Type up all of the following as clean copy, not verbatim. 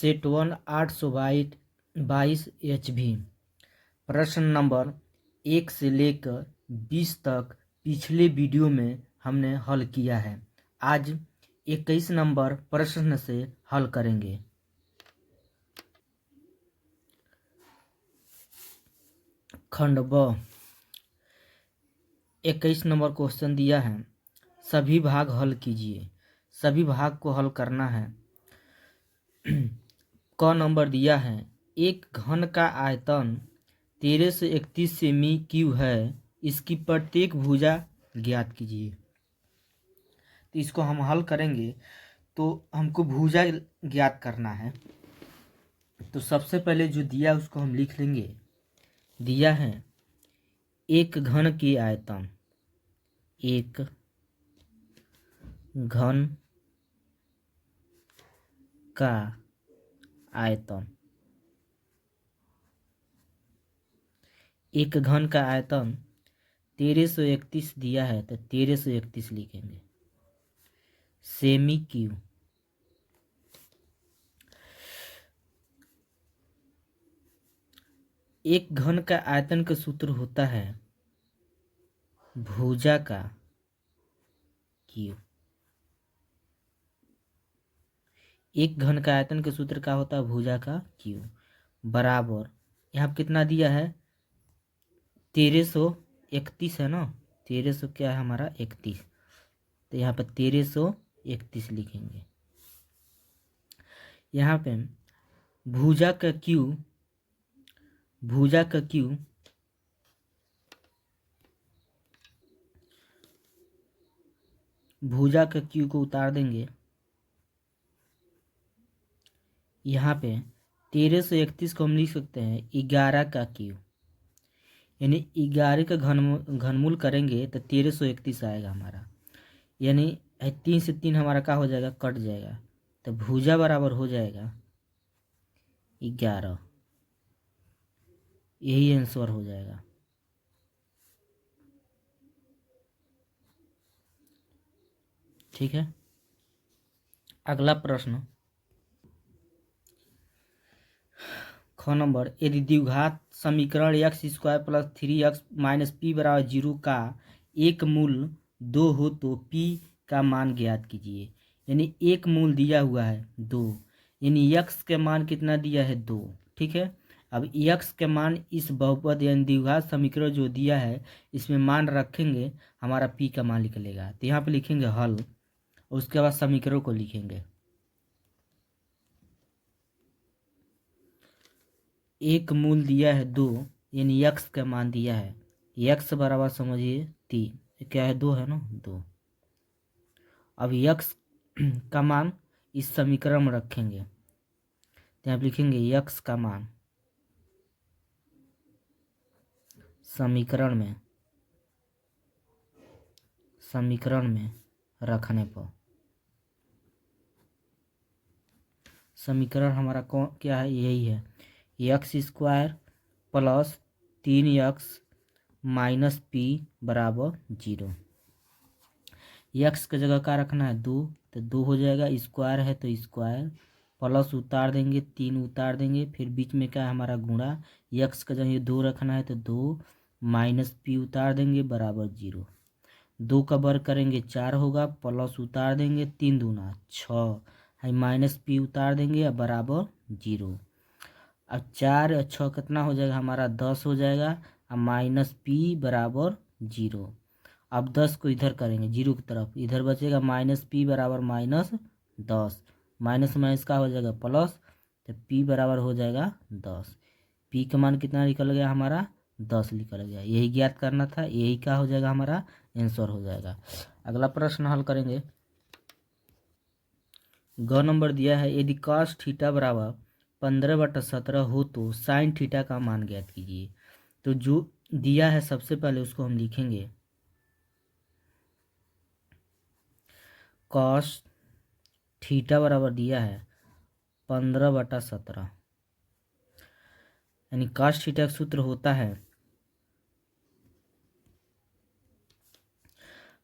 Set 1 822 HV। प्रश्न number 1 से लेकर 20 तक पिछले वीडियो में हमने हल किया है। आज 21 नंबर प्रश्न से हल करेंगे। खंड ब 21 नंबर क्वेश्चन दिया है, सभी भाग हल कीजिए। सभी भाग को हल करना है। क नंबर दिया है, एक घन का आयतन 13 से 31 सेमी क्यूब है, इसकी प्रत्येक भुजा ज्ञात कीजिए। तो इसको हम हल करेंगे तो हमको भुजा ज्ञात करना है। तो सबसे पहले जो दिया उसको हम लिख लेंगे। दिया है एक घन की आयतन, एक घन का आयतन, एक घन का आयतन 1331 दिया है तो 1331 लिखेंगे। सेमी क्यूब, एक घन का आयतन का सूत्र होता है भुजा का क्यूब। एक घन का आयतन के सूत्र का होता है भुजा का क्यूब बराबर, यहाँ पे कितना दिया है 1331 है ना। 1300 क्या है हमारा 31, तो यहाँ पे 1331 लिखेंगे। यहाँ पे भुजा का क्यूब, भुजा का क्यूब भुजा का क्यूब को उतार देंगे। यहाँ पे 1331 को हम लिख सकते हैं 11 का क्यूब, यानी 11 का घनमूल करेंगे तो 1331 आएगा हमारा। यानी 3 से 3 हमारा क्या हो जाएगा, कट जाएगा, तो भुजा बराबर हो जाएगा 11। यही आंसर हो जाएगा। ठीक है, अगला प्रश्न ख नंबर, यदि द्विघात समीकरण x² + 3x - p = 0 का एक मूल 2 हो तो p का मान ज्ञात कीजिए। यानी एक मूल दिया हुआ है 2, यानी x के मान कितना दिया है 2। ठीक है, अब x के मान इस बहुपद यानी द्विघात समीकरण जो दिया है इसमें मान रखेंगे, हमारा p का मान निकलेगा। तो यहाँ पे लिखेंगे हल, उसके बाद समीकरण को लिखेंगे। एक मूल दिया है 2, यानी x का मान दिया है, x बराबर समझिए 3, क्या है 2 है ना 2। अब x का मान इस समीकरण में रखेंगे, तो यहाँ लिखेंगे x का मान समीकरण में रखने पर, समीकरण हमारा कौन क्या है, यही है x² + 3x - p = 0। x की जगह क्या रखना है 2, तो 2 हो जाएगा, स्क्वायर है तो स्क्वायर, प्लस उतार देंगे 3 उतार देंगे, फिर बीच में क्या है हमारा गुणा, x का जगह 2 रखना है तो 2 - p उतार देंगे बराबर 0। 2 का वर्ग करेंगे 4 होगा, प्लस उतार देंगे 3 दूना 6, -p उतार देंगे बराबर 0। अब 4 और 6 कितना हो जाएगा हमारा 10 हो जाएगा, अब -p बराबर 0। अब 10 को इधर करेंगे 0 की तरफ, इधर बचेगा -p बराबर -10, माइनस माइनस का हो जाएगा प्लस, तो p बराबर हो जाएगा 10। p का मान कितना निकल गया हमारा 10 निकल गया। यही ज्ञात करना था, यही क्या हो जाएगा हमारा आंसर हो जाएगा। अगला प्रश्न हल करेंगे। ग नंबर दिया है, यदि cos थीटा बराबर 15/17 हो तो sin थीटा का मान ज्ञात कीजिए। तो जो दिया है सबसे पहले उसको हम लिखेंगे, cos थीटा बराबर दिया है 15/17, यानी cos थीटा का सूत्र होता है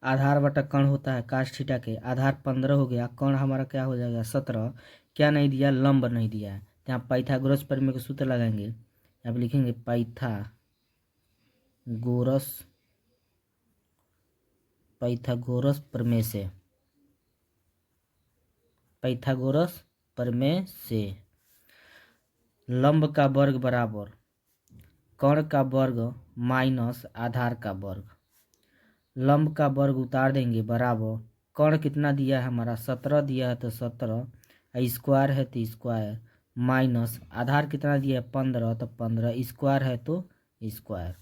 आधार बटा कर्ण होता है। cos थीटा के आधार 15 हो गया, कर्ण हमारा क्या हो जाएगा 17, क्या नहीं दिया, लंब नहीं दिया है। तो यहाँ पाइथागोरस प्रमेय का सूत्र लगाएंगे, यहाँ पे लिखेंगे पाइथागोरस प्रमेय से लंब का वर्ग बराबर कर्ण का वर्ग माइनस आधार का वर्ग। लंब का वर्ग उतार देंगे बराबर कर्ण कितना दिया है हमारा 17 दिया है तो 17, स्क्वायर है तो स्क्वायर, माइनस आधार कितना दिया है 15 तो 15, स्क्वायर है तो स्क्वायर।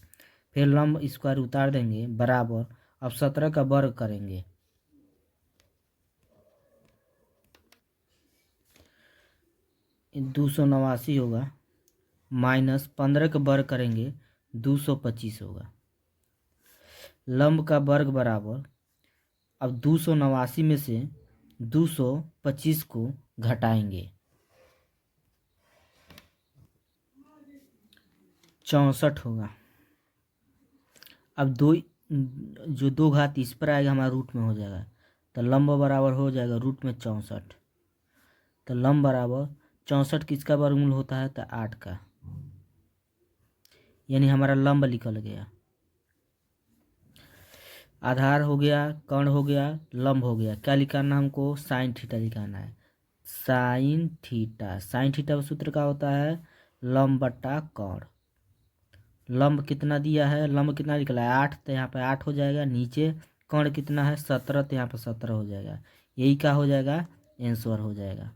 फिर लंब स्क्वायर उतार देंगे बराबर, अब 17 का वर्ग करेंगे 289 होगा, माइनस 15 का वर्ग करेंगे 225 होगा। लंब का वर्ग बराबर, अब 289 में से 225 को घटाएंगे 64 होगा। अब जो 2 घात इस पर आएगा हमारा रूट में हो जाएगा, तो लंब बराबर हो जाएगा रूट में 64। तो लंब बराबर 64 किसका वर्गमूल होता है, तो 8 का, यानी हमारा लंब निकल गया। आधार हो गया, कर्ण हो गया, लंब हो गया। क्या लिखाना हमको, साइन थीटा लिखाना है। साइन थीटा का सूत्र क्या होता है, लंब बट्टा कर्ण। लंब कितना दिया है, लंब कितना निकला है 8, तो यहाँ पे 8 हो जाएगा। नीचे कर्ण कितना है 17, तो यहाँ पे 17 हो जाएगा। यही क्या हो जाएगा, आंसर हो जाएगा।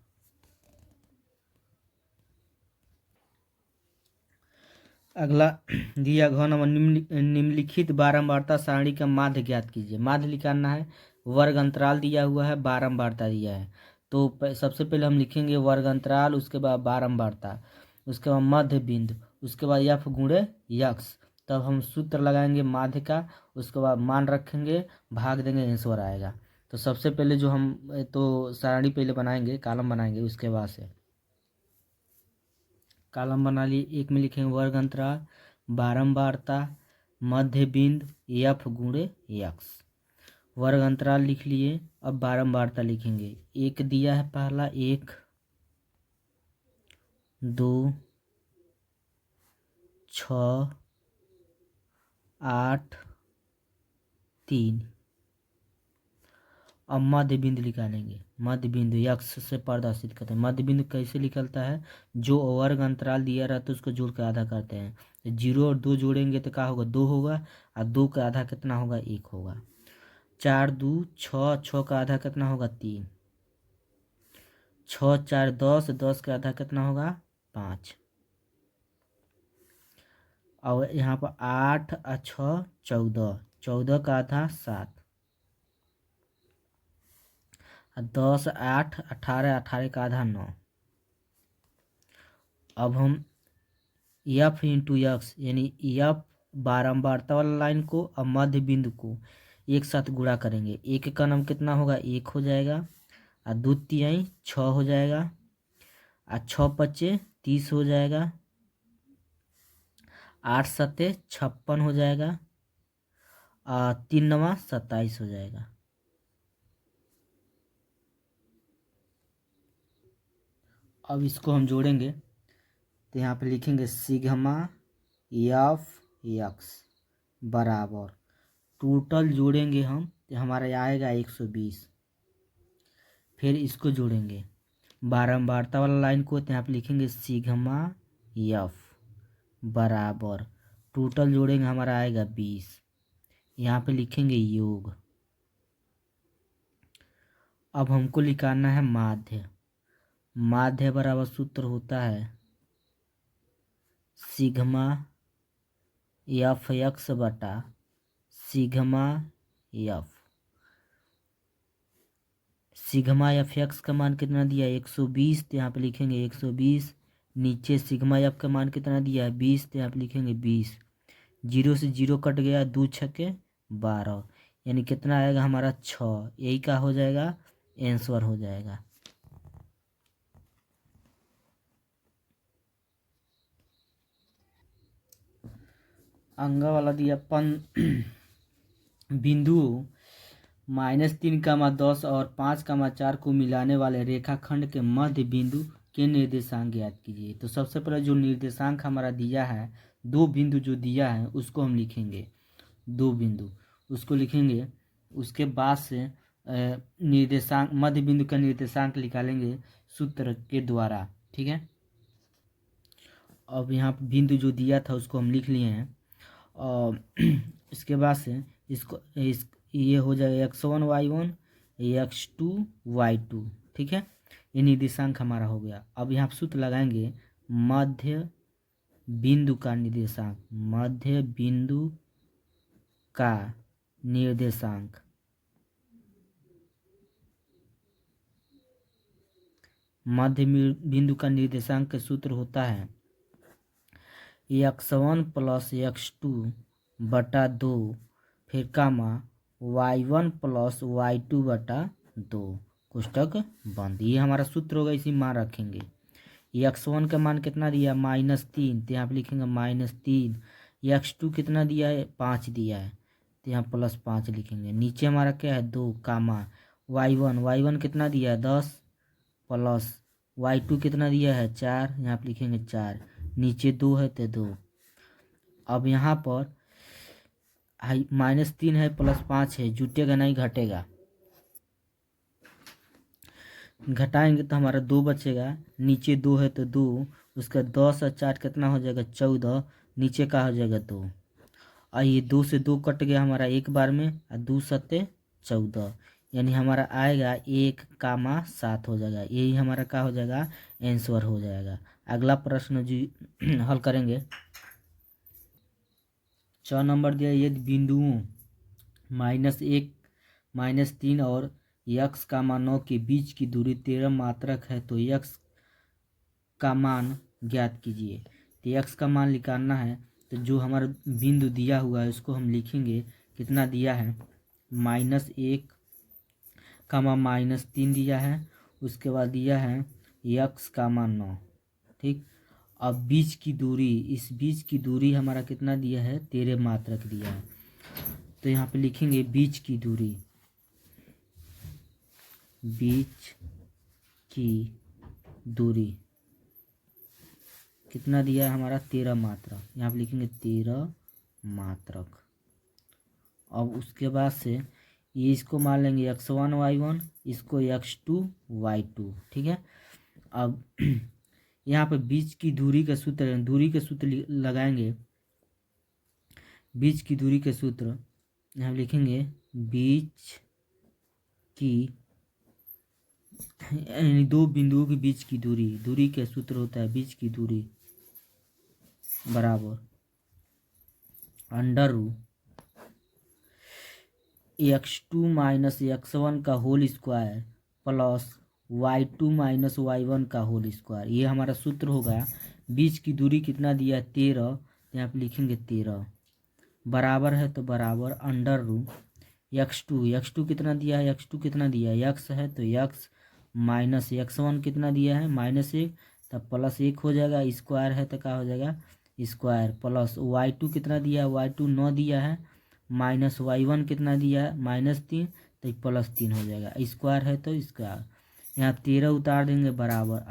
अगला दिया घ नंबर निम्नलिखित बारंबारता सारणी का माध्य ज्ञात कीजिए। माध्य निकालना है, वर्ग अंतराल दिया हुआ है, बारंबारता दिया है। तो सबसे पहले हम लिखेंगे वर्ग अंतराल, उसके बाद बारंबारता, उसके बाद मध्य बिंदु, उसके बाद यफ गुणे यक्स। तब हम सूत्र लगाएंगे माध्य का, उसके बाद मान रखेंगे, भाग देंगे, आंसर आएगा। तो सबसे पहले जो हम तो सारणी पहले बनाएंगे, कॉलम बनाएंगे, उसके बाद से कॉलम बना लिए। एक में लिखेंगे वर्ग अंतराल, बारंबारता, मध्य बिंदु, यफ गुणे यक्स। वर्ग अंतराल लिख लिए, अब बारंबारता लिखेंगे। एक दिया है पहला, 1 2 6 8 3। अब मध्य बिंदु निकालेंगे। मध्य बिंदु यक्स से प्रदर्शित करते हैं। मध्य बिंदु कैसे निकलता है, जो वर्ग अंतराल दिया रहता है उसको जोड़ के आधा करते हैं। 0 और 2 जोड़ेंगे तो क्या होगा, 2 होगा, और 2 का आधा कितना होगा, 1 होगा। 4 2 6, 6 का आधा कितना होगा, 3, 6 4 10, 10 का आधा कितना होगा, 5। और यहाँ पर 8 और 6 14, 14 का आधा 7, 10 8 18, 18 का आधा 9। अब हम यफ इंटू यक्स यानी यफ बारंबारता वाला लाइन को और मध्य बिंदु को एक साथ गुणा करेंगे। एक का नाम कितना होगा, 1 हो जाएगा, और 2 तिहाई 6 हो जाएगा, और 6 पच्चे 30 हो जाएगा, 8 सत्ते 56 हो जाएगा, और 3 नवा 27 हो जाएगा। अब इसको हम जोड़ेंगे, तो यहाँ पे लिखेंगे सिग्मा यफ यक्स बराबर, टोटल जोड़ेंगे हम तो हमारा आएगा 120। फिर इसको जोड़ेंगे बारंबारता वाला लाइन को, तो यहाँ पे लिखेंगे सिग्मा यफ बराबर, टोटल जोड़ेंगे हमारा आएगा 20। यहाँ पे लिखेंगे योग। अब हमको निकालना है माध्य। माध्य बराबर सूत्र होता है सिग्मा यफ एक्स बटा sigma F. Sigma F x का मान कितना दिया है 120, तो यहाँ पे लिखेंगे 120। नीचे सिग्मा एफ का मान कितना दिया है 20, तो यहाँ पे लिखेंगे 20। 0 से 0 कट गया, 2 छक्के 12, यानी कितना आएगा हमारा 6। यही का हो जाएगा, आंसर हो जाएगा। अंगा वाला दिया बिंदु -3, 10 और 5, 4 को मिलाने वाले रेखाखंड के मध्य बिंदु के निर्देशांक ज्ञात कीजिए। तो सबसे पहले जो निर्देशांक हमारा दिया है, दो बिंदु जो दिया है उसको हम लिखेंगे, दो बिंदु उसको लिखेंगे। उसके बाद से निर्देशांक, मध्य बिंदु का निर्देशांक निकालेंगे सूत्र के द्वारा, ठीक है। अब यहाँ बिंदु जो दिया था उसको हम लिख लिए हैं और इसके बाद से ये हो जाएगा x1 y1 x2 y2, ठीक है। ये निर्देशांक हमारा हो गया। अब यहाँ सूत्र लगाएंगे मध्य बिंदु का निर्देशांक, मध्य बिंदु का निर्देशांक, मध्य बिंदु का निर्देशांक का सूत्र होता है x1 + x2 बटा 2 फिर कामा y1 + y2 बटा 2 कोष्टक बंद। ये हमारा सूत्र होगा, इसी मान रखेंगे। x1 का मान कितना दिया -3, तो यहाँ पे लिखेंगे -3। x2 कितना दिया है 5 दिया है, तो यहाँ +5 लिखेंगे। नीचे हमारा क्या है 2 कामा y1 कितना दिया है 10 प्लस y2 कितना दिया है 4, यहाँ पे लिखेंगे 4। नीचे 2 है तो 2। अब यहाँ पर -3 है +5 है, जुटेगा नहीं घटेगा, घटाएंगे तो हमारा 2 बचेगा। नीचे 2 है तो 2, उसका 10 और 4 कितना हो जाएगा 14, नीचे का हो जाएगा 2। और ये 2 से 2 कट गया हमारा एक बार में, और 2 सत्ते 14, यानी हमारा आएगा 1,7 हो जाएगा। यही हमारा क्या हो जाएगा आंसर हो जाएगा। अगला प्रश्न जी हल करेंगे। 6 नंबर दिया, यदि बिंदुओं -1 -3 और x,9 के बीच की दूरी 13 मात्रक है तो x का मान ज्ञात कीजिए। तो x का मान निकालना है, तो जो हमारा बिंदु दिया हुआ है उसको हम लिखेंगे। कितना दिया है -1, -3 दिया है, उसके बाद दिया है x,9, ठीक। अब बीच की दूरी, इस बीच की दूरी हमारा कितना दिया है 13 मात्रक दिया है, तो यहाँ पे लिखेंगे बीच की दूरी, बीच की दूरी कितना दिया है हमारा 13 मात्रक, यहाँ पे लिखेंगे 13 मात्रक। अब उसके बाद से ये इसको मान लेंगे x1 y1, इसको x2 y2, ठीक है। अब यहाँ पे बीच की दूरी का सूत्र, दूरी के सूत्र लगाएंगे। बीच की दूरी के सूत्र यहाँ लिखेंगे, बीच की यानी दो बिंदुओं के बीच की दूरी, दूरी का सूत्र होता है बीच की दूरी बराबर √x2 - x1 का whole square plus y2 - y1 का होल स्क्वायर। ये हमारा सूत्र होगा। बीच की दूरी कितना दिया है 13, यहाँ पे लिखेंगे 13 बराबर है, तो बराबर x2 कितना दिया है, x2 कितना दिया है x है, तो x माइनस x1 कितना दिया है -1, तब +1 हो जाएगा। स्क्वायर है तो क्या हो जाएगा स्क्वायर, प्लस y2 कितना दिया है, y2 9 दिया है, माइनस y1 कितना दिया है -3, तो +3 हो जाएगा। स्क्वायर है तो स्क्वायर, यहाँ 13 उतार देंगे बराबर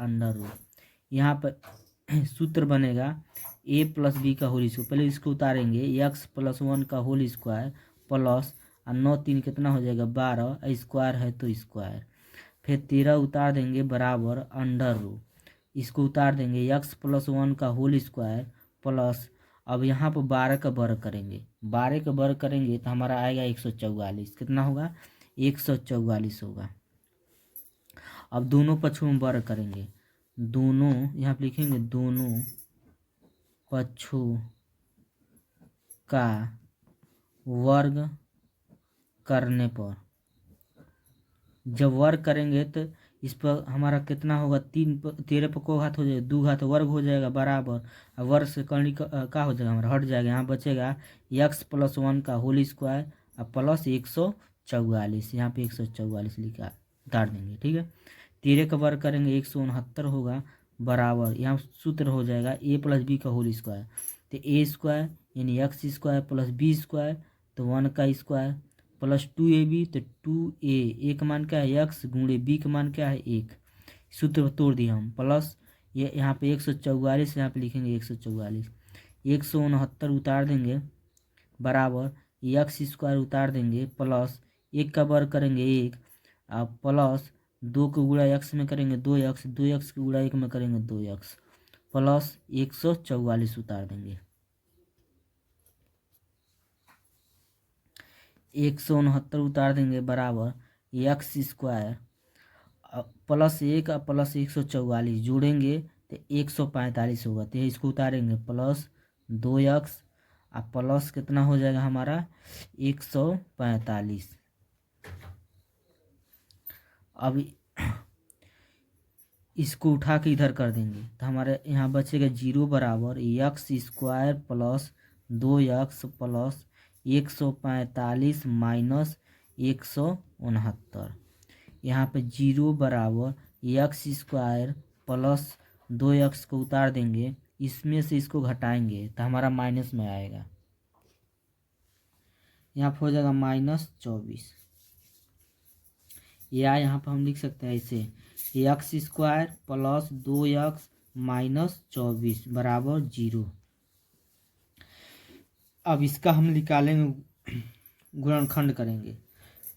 यहाँ पर सूत्र बनेगा a + b का होल स्क्वायर। पहले इसको उतारेंगे x + 1 का होल स्क्वायर प्लस 9 3 कितना हो जाएगा 12, स्क्वायर है तो स्क्वायर, फिर 13 उतार देंगे बराबर इसको उतार देंगे x + 1 का होल स्क्वायर प्लस, अब यहाँ पर 12 का वर्ग करेंगे, 12 का वर्ग करेंगे तो हमारा आएगा 144। कितना होगा 144 होगा। अब दोनों पक्षों में वर्ग करेंगे, दोनों यहाँ पे लिखेंगे दोनों पक्षों का वर्ग करने पर, जब वर्ग करेंगे तो इस पर हमारा कितना होगा 13 पर को घात हो जाएगा, 2 घात वर्ग हो जाएगा बराबर, और वर्ग से करनी का हो जाएगा हमारा हट जाएगा। यहाँ बचेगा x + 1 का होल स्क्वायर और प्लस 144, यहाँ पे 144 लिखा उतार देंगे, ठीक है। 13 का वर्ग करेंगे 169 होगा बराबर, यहाँ सूत्र हो जाएगा a + b का होल स्क्वायर, तो a स्क्वायर यानी x square plus b square, तो 1 का स्क्वायर प्लस 2ab, तो 2a का मान क्या है x गुणे b का मान क्या है 1। सूत्र तोड़ दिया हम। प्लस ये यहाँ पे 144, यहाँ पे लिखेंगे 144, 169 उतार देंगे बराबर एक्स स्क्वायर उतार देंगे प्लस 1 का वर्ग करेंगे 1, और प्लस 2 को गुणा एक्स में करेंगे 2x, 2x को गुणा 1 में करेंगे 2x, प्लस 144 उतार देंगे। 169 उतार देंगे बराबर एक्स स्क्वायर प्लस 1 और प्लस 144 जोड़ेंगे तो 145 होगा। तो इसको उतारेंगे प्लस 2x और प्लस कितना हो जाएगा हमारा 145। अब इसको उठा के इधर कर देंगे तो हमारे यहाँ बचेगा 0 बराबर x square plus 2x plus 145 minus 169। यहाँ पे 0 बराबर एक्स स्क्वायर प्लस 2x को उतार देंगे, इसमें से इसको घटाएंगे तो हमारा माइनस में आएगा। यहाँ पे हो जाएगा -24, या यहाँ पर हम लिख सकते हैं ऐसे x square plus 2x minus 24 बराबर 0। अब इसका हम निकालेंगे, गुणनखंड करेंगे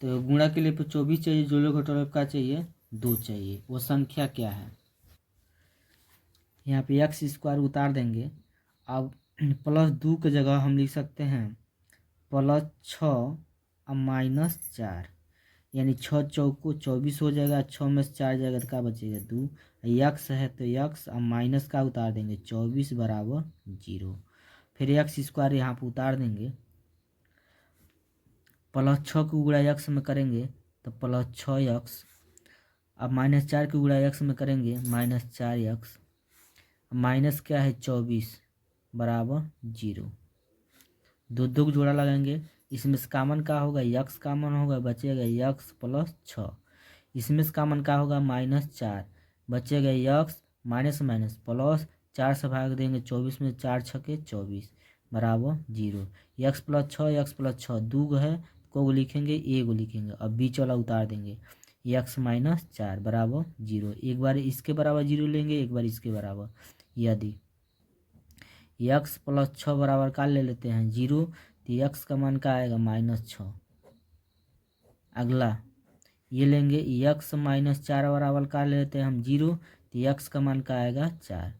तो गुणा के लिए 24 चाहिए, जोड़े घटाओ का चाहिए 2 चाहिए। वो संख्या क्या है, यहाँ पे एक्स स्क्वायर उतार देंगे। अब प्लस 2 की जगह हम लिख सकते हैं प्लस 6 और माइनस 4, यानी 6 चौको 24 हो जाएगा, 6 में से 4 जाएगा तो क्या बचेगा 2, यक्स है तो यक्स और माइनस का उतार देंगे 24 बराबर 0। फिर एक्स स्क्वायर यहाँ पर उतार देंगे, प्लस 6 को गुणा एक्स में करेंगे तो प्लस 6x, अब माइनस 4 को गुणा एक्स में करेंगे माइनस 4x, माइनस क्या है 24 बराबर 0। दो को जोड़ा लगाएंगे, इसमें से कामन का होगा यक्स कामन होगा, बचेगा यक्स प्लस 6, इसमें से कामन का होगा -4, बचेगा यक्स माइनस माइनस प्लस 4 से भाग देंगे 24 में, 4 छके 24 बराबर 0। यक्स प्लस 6, यक्स प्लस 6 दो है को लिखेंगे एक लिखेंगे, अब बीच वाला उतार देंगे यक्स माइनस 4 बराबर 0। एक बार इसके बराबर 0 लेंगे, एक बार इसके बराबर, यदि यक्स प्लस 6 बराबर का ले लेते हैं 0 तो यक्स का मान का आएगा -6। अगला ये लेंगे यक्स माइनस 4 बराबर का ले लेते हैं हम 0 तो यक्स का मान का आएगा 4।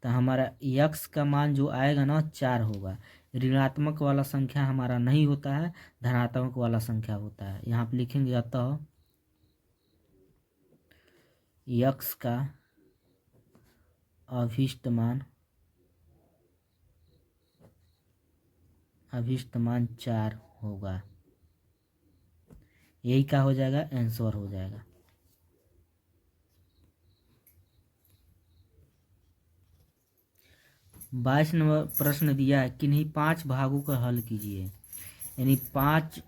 तो हमारा यक्स का मान जो आएगा ना 4 होगा। ऋणात्मक वाला संख्या हमारा नहीं होता है, धनात्मक वाला संख्या होता है। यहाँ पे लिखेंगे अतः यक्स का अभीष्ट मान 4 होगा। यही क्या हो जाएगा, आंसर हो जाएगा। बाईस नंबर प्रश्न दिया है, किन्हीं 5 भागों का हल कीजिए, यानी 5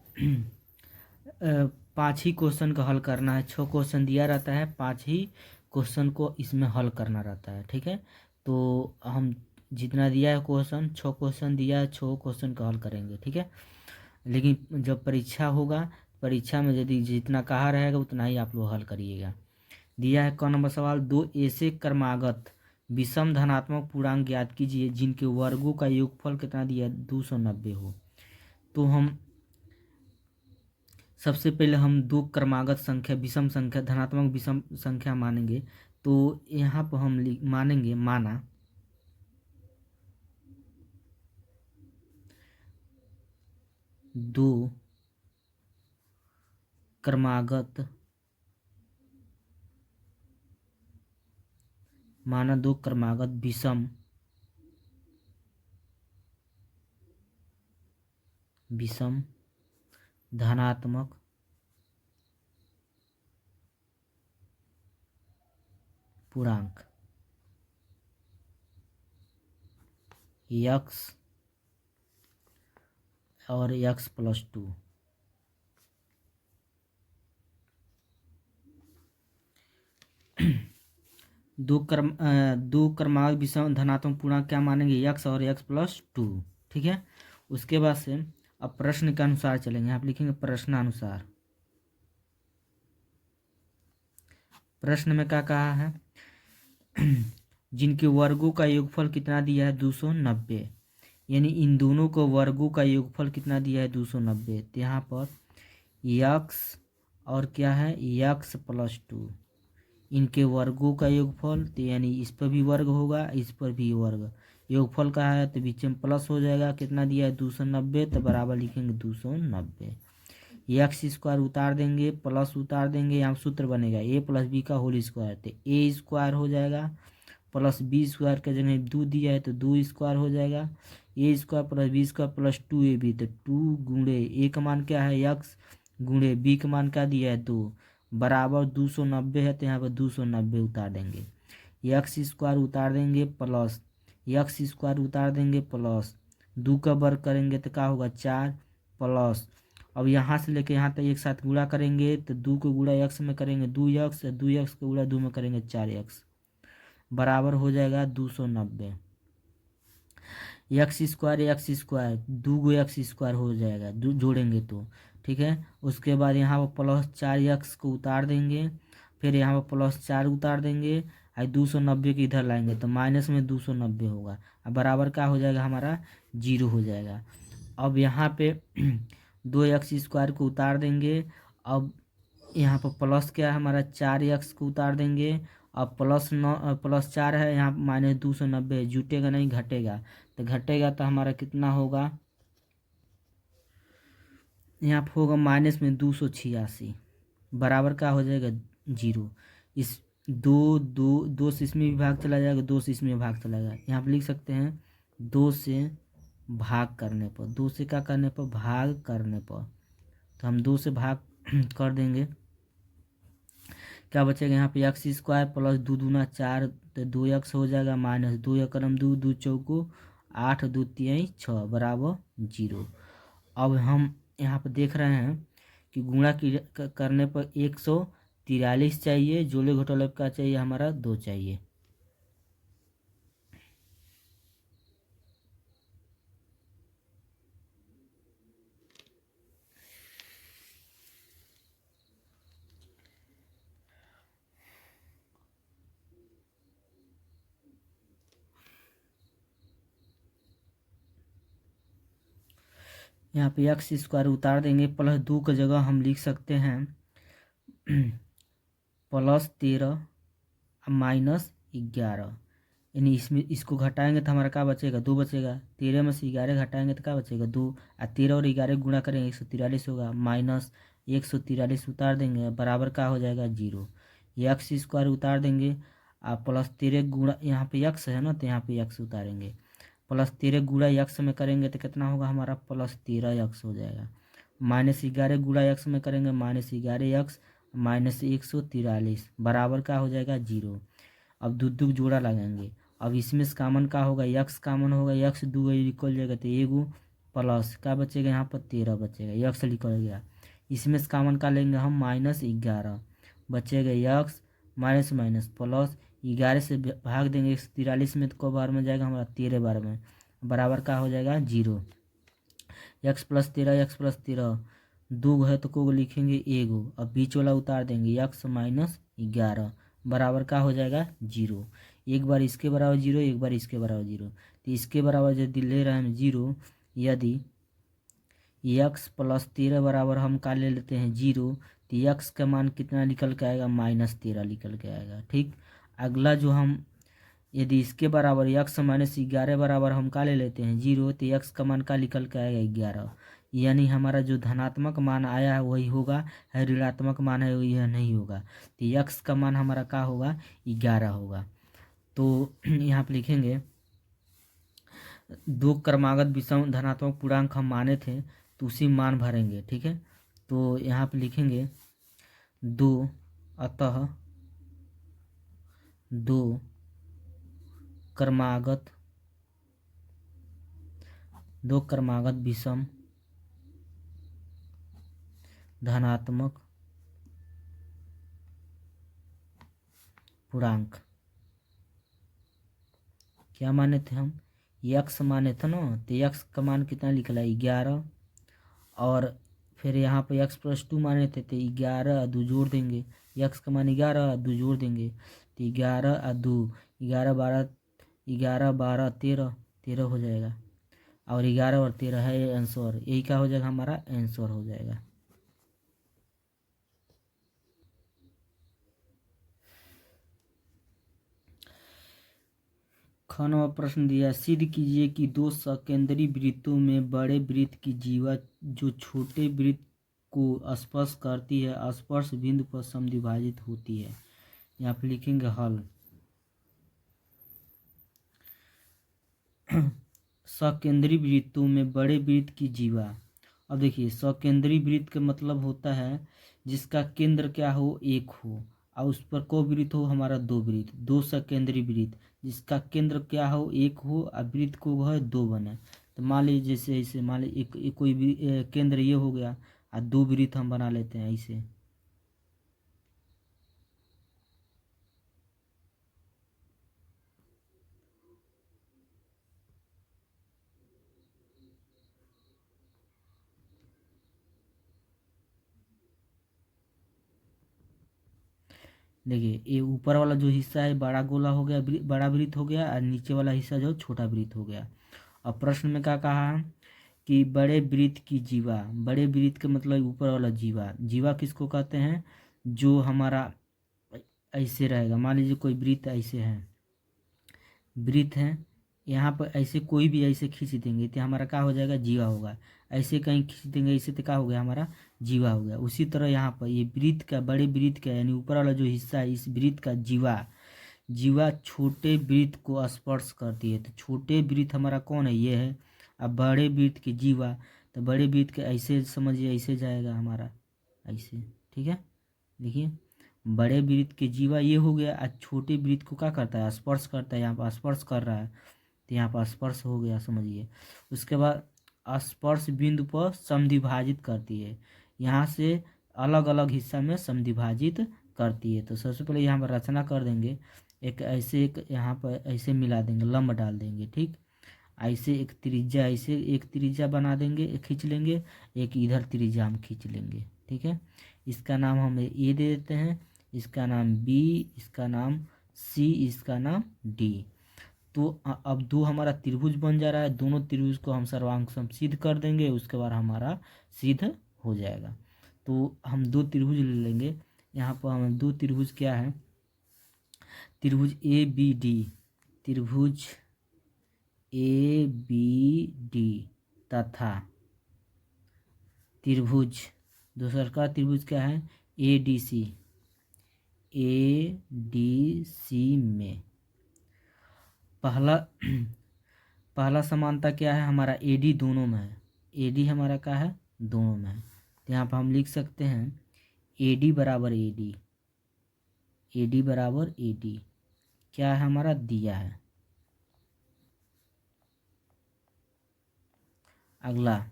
ही क्वेश्चन का हल करना है। 6 क्वेश्चन दिया रहता है, 5 ही क्वेश्चन को इसमें हल करना रहता है, ठीक है। तो हम जितना दिया है क्वेश्चन, 6 क्वेश्चन दिया है, 6 क्वेश्चन का हल करेंगे, ठीक है। लेकिन जब परीक्षा होगा, परीक्षा में यदि जितना कहा रहेगा उतना ही आप लोग हल करिएगा। दिया है क नंबर सवाल, 2 ऐसे क्रमागत विषम धनात्मक पूर्णांक ज्ञात कीजिए जिनके वर्गों का योगफल कितना दिया है 290 हो। तो हम सबसे पहले हम 2 क्रमागत संख्या विषम संख्या धनात्मक विषम संख्या मानेंगे। तो यहाँ पर हम मानेंगे माना 2 क्रमागत विषम धनात्मक पूर्णांक यक्स और x प्लस 2। दो क्रमागत विषम धनात्मक पूर्णांक क्या मानेंगे, x और x प्लस 2, ठीक है। उसके बाद से अब प्रश्न के अनुसार चलेंगे। आप लिखेंगे प्रश्नानुसार। प्रश्न में क्या कहा है? जिनके वर्गों का योगफल कितना दिया है? 290। यानी इन दोनों को वर्गों का योगफल कितना दिया है? 290। तो यहाँ पर यक्स और क्या है? यक्स प्लस 2, इनके वर्गों का योगफल। तो यानी इस पर भी वर्ग होगा, इस पर भी वर्ग। योगफल का है तो बीच में प्लस हो जाएगा। कितना दिया है? 290। तो बराबर लिखेंगे 290। एक्स स्क्वायर उतार देंगे, प्लस उतार देंगे, यहाँ सूत्र बनेगा ए प्लस बी का होल स्क्वायर। तो ए स्क्वायर हो जाएगा, प्लस बी स्क्वायर के जगह 2 दिया है तो 2 स्क्वायर हो जाएगा। A square plus B square plus 2ab। तो 2 गुणे ए का मान क्या है? एक्स, गुणे बी का मान क्या दिया है? 2, बराबर 290 है। तो यहाँ पर 290 उतार देंगे। एक्स स्क्वायर उतार देंगे, प्लस एक्स स्क्वायर उतार देंगे, प्लस 2 का वर्ग करेंगे तो क्या होगा? 4, प्लस अब यहाँ से लेके यहाँ तक एक साथ गुणा करेंगे तो 2 को गुणा एक्स में करेंगे 2x, 2x को गुणा 2 में करेंगे 4x, बराबर हो जाएगा 290। एक्स स्क्वायर 2 एक्स स्क्वायर हो जाएगा, जोड़ेंगे तो ठीक है। उसके बाद यहाँ पर प्लस 4x को उतार देंगे, फिर यहाँ पर प्लस 4 उतार देंगे और 290 के इधर लाएंगे तो माइनस में 290 होगा। अब बराबर क्या हो जाएगा? हमारा 0 हो जाएगा। अब यहाँ पे 2x स्क्वायर को उतार देंगे। अब यहाँ पर प्लस क्या है हमारा? 4x को उतार देंगे। अब प्लस 4 है, यहाँ माइनस 290 जुटेगा नहीं, घटेगा। तो घटेगा तो हमारा कितना होगा? यहाँ पर होगा माइनस में 286, बराबर क्या हो जाएगा? 0। इस दो से इसमें भी भाग चला जाएगा, 2 से इसमें भाग चला जाएगा। यहाँ पर लिख सकते हैं 2 से भाग करने पर, 2 से क्या करने पर? भाग करने पर। तो हम 2 से भाग कर देंगे, क्या बचेगा? यहाँ पे एक्स स्क्वायर प्लस 2 दूना 4, तो 2x हो जाएगा, माइनस 2 एकरम 2, 2 चौको 8, 2 तिहाई 6, बराबर 0। अब हम यहाँ पर देख रहे हैं कि गुणा करने पर 143 चाहिए, जोड़े घटाले का चाहिए हमारा 2 चाहिए। यहाँ पे एक्स स्क्वायर उतार देंगे, प्लस 2 की जगह हम लिख सकते हैं प्लस 13 माइनस 11। यानी इसमें इसको घटाएंगे तो हमारा क्या बचेगा? 2 बचेगा। 13 में से 11 घटाएंगे तो क्या बचेगा? 2। और 13 और 11 गुणा करेंगे 143 होगा, माइनस 143 उतार देंगे, बराबर क्या हो जाएगा? 0। एक्स स्क्वायर उतार देंगे, और प्लस 13 गुणा, यहाँ पे एक्स है ना तो यहाँ पे एक्स उतारेंगे, प्लस 13 गुणा एक्स में करेंगे तो कितना होगा हमारा? प्लस 13 एक्स हो जाएगा। माइनस 11 गुणा एक्स में करेंगे, माइनस 11 एक्स, माइनस 143, बराबर क्या हो जाएगा? 0। अब दो जोड़ा लगाएंगे। अब इसमें से कामन का होगा? यक्स कामन होगा, यक्स 2 निकल जाएगा तो एगो, प्लस क्या बचेगा? यहाँ पर 13 बचेगा, यक्स निकल गया। इसमें से कामन का लेंगे हम? माइनस 11 बचेगा, यक्स माइनस माइनस प्लस 11 से भाग देंगे 143 में, तो को बार में जाएगा हमारा? 13 बार में, बराबर क्या हो जाएगा? 0। एक्स प्लस 13 दो है तो को लिखेंगे एगो। अब बीच वाला उतार देंगे, एक्स माइनस 11, बराबर क्या हो जाएगा? 0। एक बार इसके बराबर 0, एक बार इसके बराबर 0। तो इसके बराबर यदि ले रहे हैं हम 0, यदि एक्स प्लस 13 बराबर हम का ले लेते हैं 0, तो एक्स का मान कितना निकल के आएगा? माइनस 13 निकल के आएगा। ठीक, अगला जो हम यदि इसके बराबर एक्स माइनस 11 बराबर हम का ले लेते हैं 0, तो एक्स का मान का निकल के आएगा? 11। यानी हमारा जो धनात्मक मान आया है वही होगा, है ऋणात्मक मान है यह नहीं होगा। तो एक्स का मान हमारा क्या होगा? 11 होगा। तो यहाँ पे लिखेंगे 2 क्रमागत विषम धनात्मक पूर्णांक हम माने थे तो उसी मान भरेंगे। ठीक है, तो यहाँ पे लिखेंगे 2, अतः 2 क्रमागत विषम धनात्मक पूर्णांक। क्या माने थे हम? यक्स माने थे ना, तो यक्स का मान कितना निकला? 11, और फिर यहाँ पे x+2 माने थे तो 11 और 2 जोड़ देंगे, x का मान 11 और 2 जोड़ देंगे तो 11 और 2 11 12 11 12 13 13 हो जाएगा, और 11 और 13 है आंसर, यही क्या हो जाएगा हमारा आंसर हो जाएगा। खाना प्रश्न दिया, सिद्ध कीजिए कि दो सकेंद्री वृत्तों में बड़े वृत्त की जीवा जो छोटे वृत्त को स्पर्श करती है स्पर्श बिंदु पर समद्विभाजित होती है। यहाँ पे लिखेंगे हल। सकेंद्री वृत्तों में बड़े वृत्त की जीवा, अब देखिए सकेंद्री वृत्त का मतलब होता है जिसका केंद्र क्या हो एक हो और उस पर को वृत्त हो हमारा दो वृत्त, दो सकेंद्री वृत्त जिसका केंद्र क्या हो एक हो और वृत्त को है दो बने। तो मान लीजिए जैसे ऐसे मान लीजिए एक कोई भी केंद्र ये हो गया और दो वृत्त हम बना लेते हैं ऐसे। देखिए ये ऊपर वाला जो हिस्सा है बड़ा गोला हो गया, बड़ा वृत्त हो गया, और नीचे वाला हिस्सा जो छोटा वृत्त हो गया। अब प्रश्न में क्या कहा कि बड़े वृत्त की जीवा, बड़े वृत्त का मतलब ऊपर वाला जीवा, जीवा किसको कहते हैं जो हमारा ऐसे रहेगा। मान लीजिए कोई वृत्त ऐसे है, वृत्त है यहाँ पर ऐसे कोई भी ऐसे खींच देंगे तो हमारा क्या हो जाएगा जीवा होगा, ऐसे कहीं खींच देंगे ऐसे तो क्या हो गया हमारा जीवा हो गया। उसी तरह यहाँ पर ये वृत्त का बड़े वृत्त का यानी ऊपर वाला जो हिस्सा है इस वृत्त का जीवा, जीवा छोटे वृत्त को स्पर्श करती है। तो छोटे वृत्त हमारा कौन है ये है, अब बड़े वृत्त की जीवा, तो बड़े वृत्त के ऐसे समझिए ऐसे जाएगा हमारा ऐसे, ठीक है। देखिए बड़े वृत्त के जीवा ये हो गया, आज छोटे वृत्त को क्या करता है स्पर्श करता है, यहाँ पर स्पर्श कर रहा है तो यहाँ पर स्पर्श हो गया समझिए। उसके बाद स्पर्श बिंदु पर समद्विभाजित करती है, यहाँ से अलग अलग हिस्सा में समद्विभाजित करती है। तो सबसे पहले यहाँ पर रचना कर देंगे, एक ऐसे एक यहाँ पर ऐसे मिला देंगे लंब डाल देंगे, ठीक। ऐसे एक त्रिज्या, ऐसे एक त्रिज्या बना देंगे खींच लेंगे, एक इधर त्रिज्या हम खींच लेंगे, ठीक है। इसका नाम हम ए दे देते हैं, इसका नाम बी, इसका नाम सी, इसका नाम डी। तो अब दो हमारा त्रिभुज बन जा रहा है, दोनों त्रिभुज को हम सर्वांग सम सिद्ध कर देंगे, उसके बाद हमारा सिद्ध हो जाएगा। तो हम दो त्रिभुज ले लेंगे, यहाँ पर हमें दो त्रिभुज क्या है, त्रिभुज ए बी डी, त्रिभुज ए बी डी तथा त्रिभुज दूसरा का त्रिभुज क्या है A D C, A D C में पहला पहला समानता क्या है हमारा ए डी दोनों में है, ए डी हमारा क्या है दोनों में है। तो यहाँ पर हम लिख सकते हैं ए डी बराबर ए डी, ए डी बराबर ए डी क्या है हमारा दिया है। अगला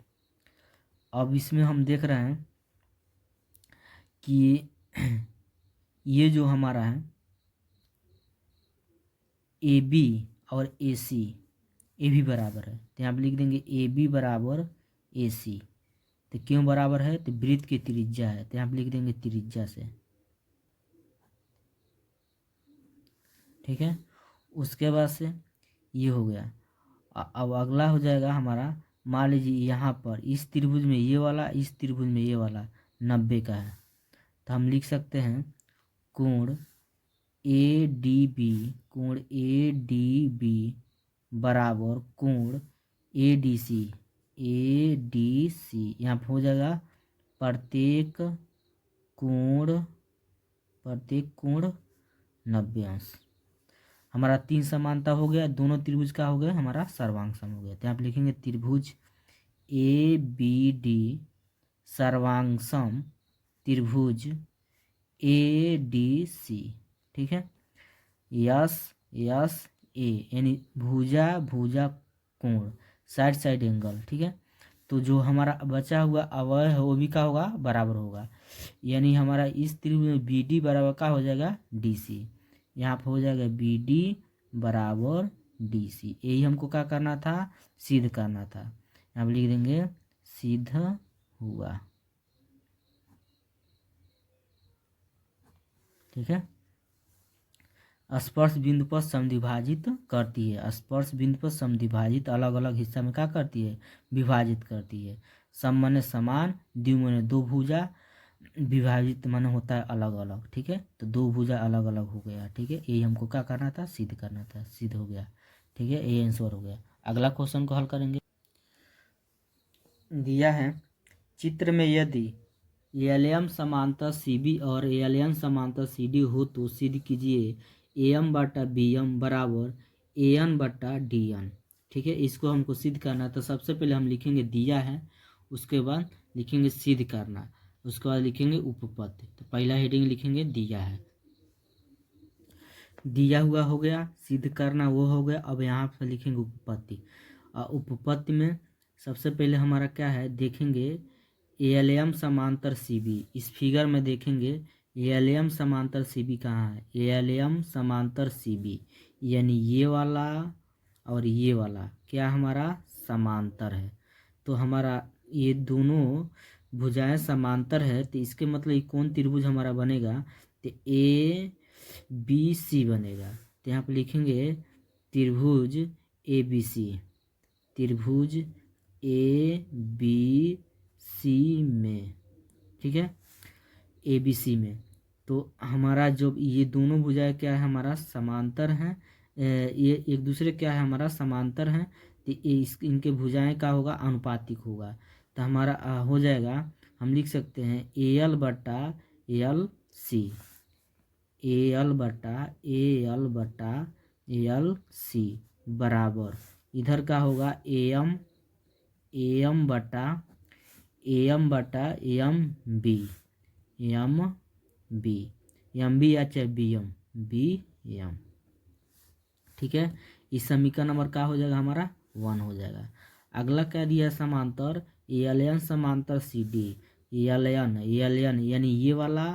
अब इसमें हम देख रहे हैं कि ये जो हमारा है ए बी और ए सी, ए भी बराबर है तो यहाँ पर लिख देंगे ए बी बराबर ए सी। तो क्यों बराबर है तो वृत्त की त्रिज्या है, तो यहाँ पर लिख देंगे त्रिज्या से, ठीक है। उसके बाद से ये हो गया। अब अगला हो जाएगा हमारा, मान लीजिए यहाँ पर इस त्रिभुज में ये वाला, इस त्रिभुज में ये वाला 90 का है, तो हम लिख सकते हैं कोण ए डी बी, कोण ए डी बी बराबर कोण A D C, A D C यहाँ पर हो जाएगा प्रत्येक कोण 90 अंश। हमारा तीन समानता हो गया, दोनों त्रिभुज का हो गया हमारा सर्वांग सम हो गया। तो यहाँ पे लिखेंगे त्रिभुज ए बी डी सर्वांग सम त्रिभुज ए डी सी, ठीक है। यस यस ए यानी भुजा भुजा कोण साइड साइड एंगल, ठीक है। तो जो हमारा बचा हुआ अवयव है वो भी क्या होगा बराबर होगा, यानी हमारा इस त्रिभुज में बी डी बराबर क्या हो जाएगा डी सी, यहाँ पर हो जाएगा बी डी बराबर डी सी। यही हमको क्या करना था सिद्ध करना था। यहाँ पर लिख देंगे सिद्ध हुआ। ठीक है, स्पर्श बिंदु पर समद्विभाजित करती है। स्पर्श बिंदु पर समद्विभाजित अलग अलग हिस्सा में क्या करती है, विभाजित करती है। सम माने समान, द्वि माने दो भुजा, विभाजित माने होता है अलग अलग। ठीक है, तो दो भुजा अलग अलग हो गया। ठीक है, यही हमको क्या करना था, सिद्ध करना था, सिद्ध हो गया। ठीक है, ये आंसर हो गया। अगला क्वेश्चन को हल करेंगे। दिया है चित्र में यदि एलएम समांतर सीबी और एलएन समांतर सीडी हो तो सिद्ध कीजिए एम बटा बी एम बराबर एन बटा डी एन। ठीक है, इसको हमको सिद्ध करना। तो सबसे पहले हम लिखेंगे दिया है, उसके बाद लिखेंगे सिद्ध करना, उसके बाद लिखेंगे उपपत्ति। तो पहला हेडिंग लिखेंगे दिया है, दिया हुआ हो गया, सिद्ध करना वो हो गया। अब यहाँ पर लिखेंगे उपपत्ति। उपपत्ति में सबसे पहले हमारा क्या है, देखेंगे एलएम समांतर सीबी। इस फिगर में देखेंगे एलएम समांतर सीबी कहाँ है, एलएम समांतर सीबी यानी ये वाला और ये वाला क्या हमारा समांतर है। तो हमारा ये दोनों भुजाएं समांतर है, तो इसके मतलब ये कौन त्रिभुज हमारा बनेगा, तो ए बी सी बनेगा। तो यहाँ पे लिखेंगे त्रिभुज ए बी सी, त्रिभुज ए बी सी में। ठीक है, ए बी सी में। तो हमारा जो ये दोनों भुजाएं क्या है, हमारा समांतर हैं, ये एक दूसरे क्या है, हमारा समांतर हैं। तो इनके भुजाएं का होगा, अनुपातिक होगा। तो हमारा हो जाएगा, हम लिख सकते हैं ए एल बटा एल सी, ए एल बटा एल बटा एल सी बराबर इधर का होगा एम एम बटा एम बटा M B, M B, M B या चाहे बी एम, बी एम। ठीक है, इस समीकरण नंबर क्या हो जाएगा, हमारा 1 हो जाएगा। अगला क्या दिया, समांतर एल एन समांतर सी डी, एल एन यानी ये वाला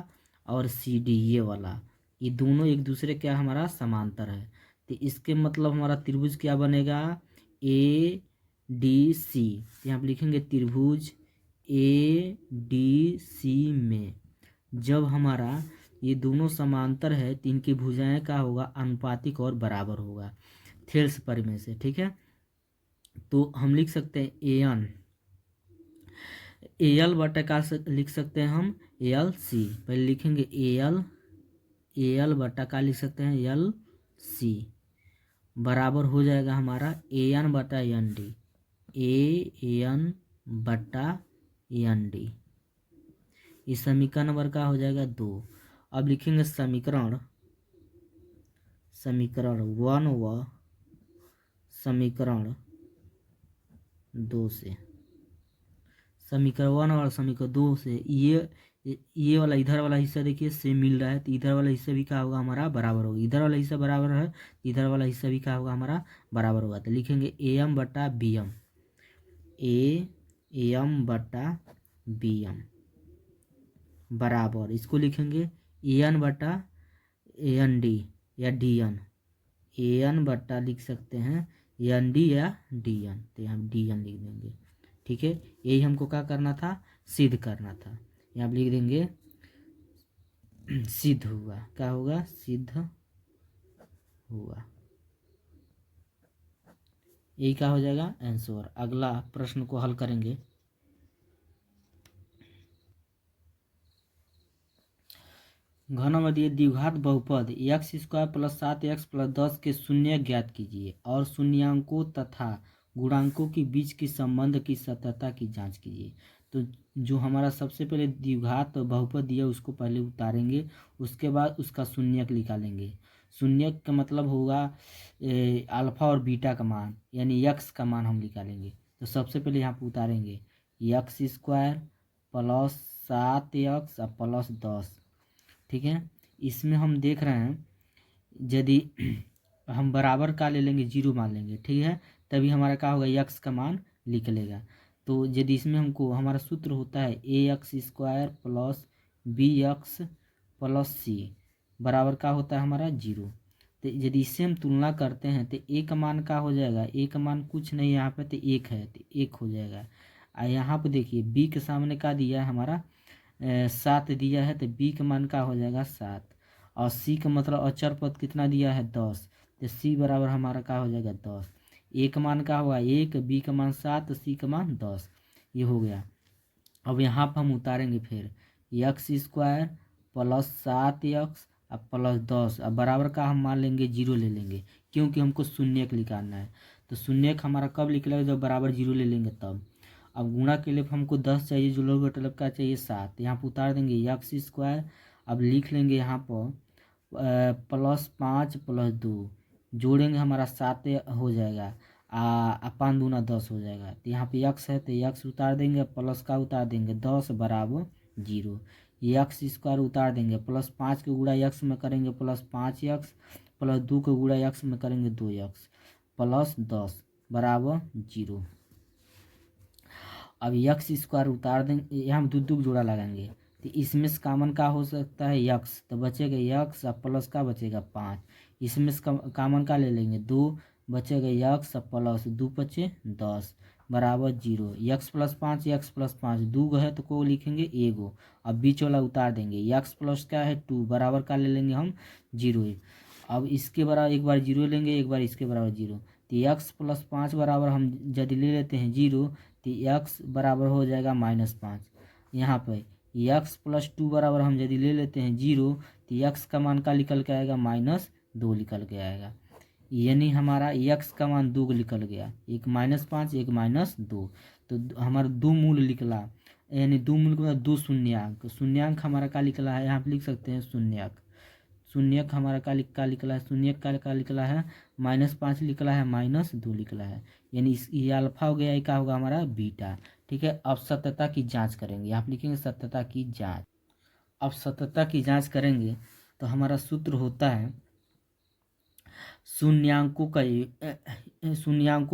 और सी डी ये वाला, ये दोनों एक दूसरे क्या हमारा समांतर है। तो इसके मतलब हमारा त्रिभुज क्या बनेगा, ए डी सी। यहाँ पर लिखेंगे त्रिभुज ए डी सी में जब हमारा ये दोनों समांतर है तो इनकी भुजाएं का होगा, अनुपातिक और बराबर होगा, थेल्स परिमेय से। ठीक है, तो हम लिख सकते हैं ए एन, ए एल बटा का लिख सकते हैं हम एल सी। पहले लिखेंगे ए एल बटा का लिख सकते हैं एल सी बराबर हो जाएगा हमारा ए एन बटा एन डी, ए एन बटा एन डी। इस समीकरण नंबर का हो जाएगा 2। अब लिखेंगे समीकरण 1 व समीकरण 2 से, समीकरण 1 और समीकरण 2 से ये वाला इधर वाला हिस्सा देखिए सेम मिल रहा है, तो इधर वाला हिस्सा भी क्या होगा, हमारा बराबर होगा। इधर वाला हिस्सा बराबर है, इधर वाला हिस्सा भी क्या होगा, हमारा बराबर होगा। तो लिखेंगे ए एम बटा बी एम, ए एम बटा बी एम बराबर इसको लिखेंगे ए एन बटा ए एन डी या डी एन, ए एन बटा लिख सकते हैं एन डी या डी एन, तो हम डी एन लिख देंगे। ठीक है, यही हमको क्या करना था, सिद्ध करना था। यहाँ लिख देंगे सिद्ध हुआ, क्या होगा, सिद्ध हुआ। यही क्या हो जाएगा, आंसर। अगला प्रश्न को हल करेंगे। घनमदीय द्विघात बहुपद x square plus 7x plus 10 के शून्य ज्ञात कीजिए और शून्यांकों तथा गुणांकों के बीच के संबंध की सत्यता की जांच कीजिए। तो जो हमारा सबसे पहले द्विघात बहुपद दिया उसको पहले उतारेंगे, उसके बाद उसका शून्यक निकालेंगे। शून्यक का मतलब होगा अल्फा और बीटा का मान, यानी यक्स का मान हम निकालेंगे। तो सबसे पहले यहाँ पर उतारेंगे x square plus 7x plus 10। ठीक है, इसमें हम देख रहे हैं यदि हम बराबर का ले लेंगे, 0 मान लेंगे, ठीक है, तभी हमारा क्या होगा, यक्स का मान निकलेगा। तो यदि इसमें हमको, हमारा सूत्र होता है A X square plus B X plus C बराबर का होता है हमारा 0। तो यदि इससे हम तुलना करते हैं तो ए का मान का हो जाएगा, ए का मान कुछ नहीं यहाँ पे, तो 1 है, तो 1 हो जाएगा। यहाँ पे देखिए बी के सामने क्या दिया है हमारा 7 दिया है, तो बी का मान क्या हो जाएगा 7। और सी का मतलब अचर पद कितना दिया है 10, तो सी बराबर हमारा क्या हो जाएगा 10। ए का मान क्या होगा 1, बी का मान 7, सी का मान 10। ये हो गया। अब यहाँ पर हम उतारेंगे फिर x² प्लस 7x अब प्लस 10 अब बराबर का हम मान लेंगे 0 ले लेंगे, क्योंकि हमको शून्यक निकालना है। तो शून्यक हमारा कब निकलेगा, जब बराबर 0 ले लेंगे तब। अब गुणा के लिए हमको 10 चाहिए, जो लोग मतलब क्या चाहिए 7, यहाँ पर उतार देंगे x²। अब लिख लेंगे यहाँ पर प्लस 5 प्लस 2 जोड़ेंगे हमारा 7 हो जाएगा, 5 दूना 10 हो जाएगा। तो यहाँ पे x है तो x उतार देंगे, प्लस का उतार देंगे 10 बराबर 0। x² उतार देंगे, प्लस 5 के गुणा x में करेंगे प्लस 5x, प्लस 2 के गुणा x में करेंगे 2x, प्लस 10 बराबर 0। अब x² उतार देंगे, यहाँ दो दो जोड़ा लगाएंगे, तो इसमें से कॉमन का हो सकता है x, तो बचेगा x और प्लस का बचेगा 5। इसमें से कॉमन का ले लेंगे 2, बचेगा x प्लस 2 बचे 10 बराबर 0। x प्लस 5 2 गो है तो को लिखेंगे एगो। अब बीच वाला उतार देंगे, x प्लस क्या है 2 बराबर का ले लेंगे हम 0। अब इसके बराबर एक बार 0 लेंगे, एक बार इसके बराबर 0, तो x प्लस 5 बराबर हम यदि ले लेते हैं 0, तो x बराबर हो जाएगा -5। यहाँ पर x प्लस 2 बराबर हम यदि ले लेते हैं 0, तो x का मान का निकल के आएगा -2 निकल के आएगा। यानी हमारा x का मान 2 निकल गया, एक -5 एक -2, तो हमारा 2 मूल निकला। यानी 2 मूल के बाद 2 शून्यांक, शून्यांक हमारा का निकला है, यहाँ पे लिख सकते हैं शून्यक। शून्यक हमारा का निकला है, शून्यक का निकला है -5 निकला है -2 निकला है। यानी ये अल्फा हो गया, ये क्या होगा हमारा बीटा। ठीक है। अब सत्यता की जांच करेंगे, यहाँ पे लिखेंगे सत्यता की जांच। अब सत्यता की जांच करेंगे तो हमारा सूत्र होता है शून्यांकों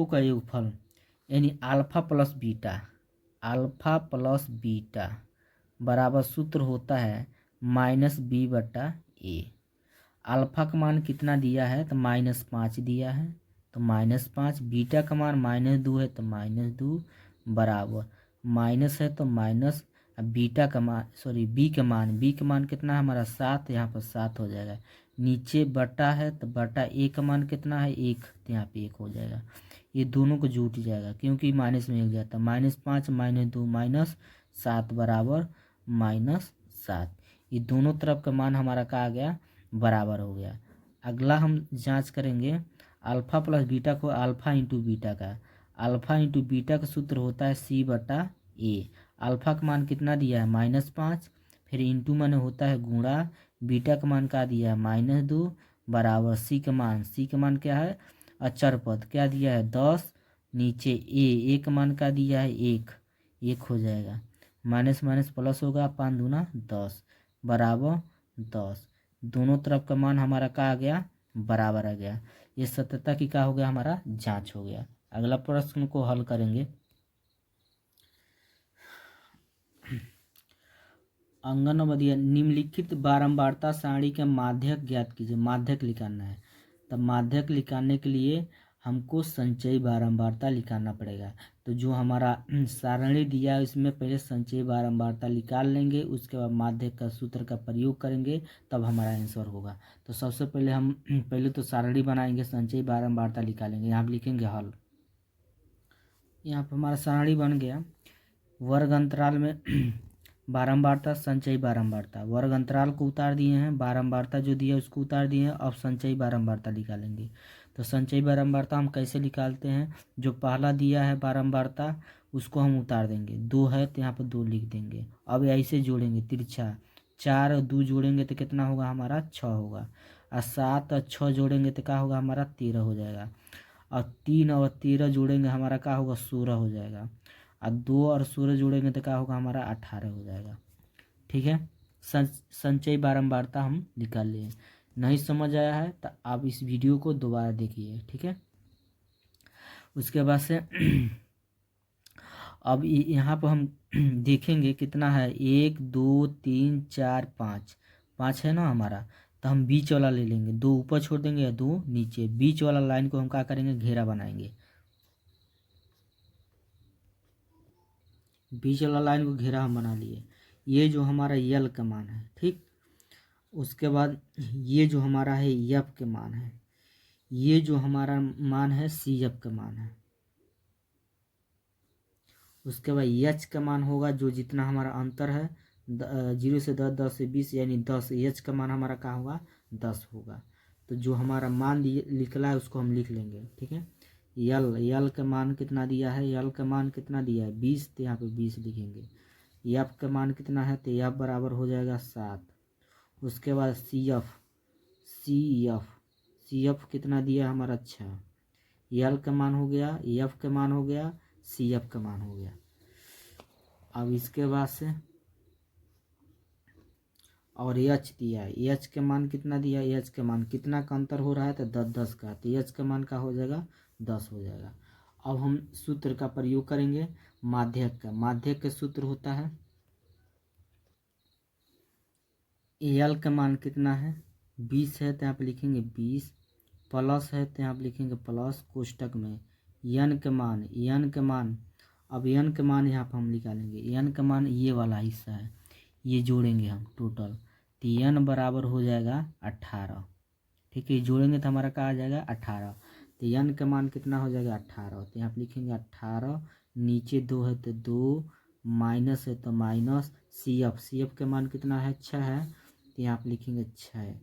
का योगफल, यानी अल्फा प्लस बीटा बराबर सूत्र होता है -b/a। अल्फा का मान कितना दिया है तो -5 दिया है, तो -5, बीटा का मान -2 है तो -2 बराबर माइनस है तो माइनस, बीटा का मान बी का मान कितना है हमारा 7, यहाँ पर 7 हो जाएगा। नीचे बटा है तो बटा ए का मान कितना है 1, तो यहाँ पे 1 हो जाएगा। ये दोनों को जुट जाएगा क्योंकि माइनस में 1 जाता है, -5 -2 -7 बराबर -7। ये दोनों तरफ का मान हमारा क्या आ गया बराबर हो गया। अगला हम जांच करेंगे अल्फा प्लस बीटा को, अल्फा इंटू बीटा का। अल्फा इंटू बीटा का सूत्र होता है c/a। अल्फा का मान कितना दिया है -5, फिर इंटू माने होता है गुणा, बीटा का मान क्या दिया है -2 बराबर सी का मान क्या है अचर पद क्या दिया है 10, नीचे ए का मान क्या दिया है 1 हो जाएगा। माइनस माइनस प्लस होगा, 5 दूना 10 बराबर 10। दोनों तरफ का मान हमारा क्या आ गया बराबर आ गया। ये सत्यता की क्या हो गया हमारा जांच हो गया। अगला प्रश्न को हल करेंगे। अंगनवाड़ी निम्नलिखित बारंबारता सारणी के माध्यक ज्ञात कीजिए। माध्यक निकालना है, तब माध्यक निकालने के लिए हमको संचयी बारंबारता निकालना पड़ेगा। तो जो हमारा सारणी दिया है उसमें पहले संचयी बारंबारता निकाल लेंगे, उसके बाद माध्यक का सूत्र का प्रयोग करेंगे, तब हमारा आंसर होगा। तो सबसे पहले हम पहले तो सारणी बनाएंगे, संचयी बारंबारता निकालेंगे। यहाँ लिखेंगे हल। यहाँ पर हमारा सारणी बन गया, वर्ग अंतराल में बारंबारता संचयी बारंबारता, वर्ग अंतराल को उतार दिए हैं, बारंबारता जो दिया उसको उतार दिए हैं। अब संचयी बारंबारता निकालेंगे। तो संचयी बारंबारता हम कैसे निकालते हैं, जो पहला दिया है बारंबारता उसको हम उतार देंगे, 2 है तो यहाँ पर 2 लिख देंगे। अब ऐसे जोड़ेंगे तिरछा, 4 और 2 जोड़ेंगे तो कितना होगा हमारा 6 होगा, और 7 और 6 जोड़ेंगे तो क्या होगा हमारा 13 हो जाएगा, और 3 और 13 जोड़ेंगे हमारा क्या होगा 16 हो जाएगा, और 2 और 16 जोड़ेंगे तो क्या होगा हमारा 18 हो जाएगा। ठीक है। संचयी बारंबारता हम निकाल लिए। नहीं समझ आया है तो आप इस वीडियो को दोबारा देखिए। ठीक है। उसके बाद से अब यहाँ पर हम देखेंगे कितना है 1 2 3 4 5 है ना हमारा, तो हम बीच वाला ले लेंगे, 2 ऊपर छोड़ देंगे या 2 नीचे। बीच वाला लाइन को हम क्या करेंगे घेरा बनाएंगे। बीच वाला लाइन को घेरा हम बना लिए। ये जो हमारा यल का मान है, ठीक। उसके बाद ये जो हमारा है यफ के मान है, ये जो हमारा मान है सी एफ का मान है। उसके बाद एच का मान होगा जो जितना हमारा अंतर है 0 से 10, 10 से 20 यानी 10, एच का मान हमारा क्या होगा 10 होगा। तो जो हमारा मान निकला है उसको हम लिख लेंगे, ठीक है। यल का मान कितना दिया है, यल का मान कितना दिया है 20, तो यहाँ पे 20 लिखेंगे। एफ का मान कितना है, तो एफ बराबर हो जाएगा 7। उसके बाद सी एफ कितना दिया हमारा 6। यल का मान हो गया, एफ का मान हो गया, सी एफ का मान हो गया। अब इसके बाद से और एच दिया है, एच के मान कितना दिया है, एच के मान कितना का अंतर हो रहा है, तो 10 10 का, तो एच का मान का हो जाएगा 10 हो जाएगा। अब हम सूत्र का प्रयोग करेंगे माध्यक का। माध्यक का सूत्र होता है एल का मान कितना है 20 है, तो यहाँ पे लिखेंगे 20, प्लस है तो यहाँ पे लिखेंगे प्लस कोष्टक में यन के मान, अब यन के मान यहाँ पर हम निकालेंगे। यन का मान ये वाला हिस्सा है, ये जोड़ेंगे हम टोटल, तो यन बराबर हो जाएगा 18, ठीक है। जोड़ेंगे तो हमारा क्या आ जाएगा 18, तो यन का मान कितना हो जाएगा 18, तो यहाँ पे लिखेंगे 18, नीचे 2 है तो 2, माइनस है तो माइनस, सी एफ का मान कितना है 6 है, तो यहाँ पे लिखेंगे 6,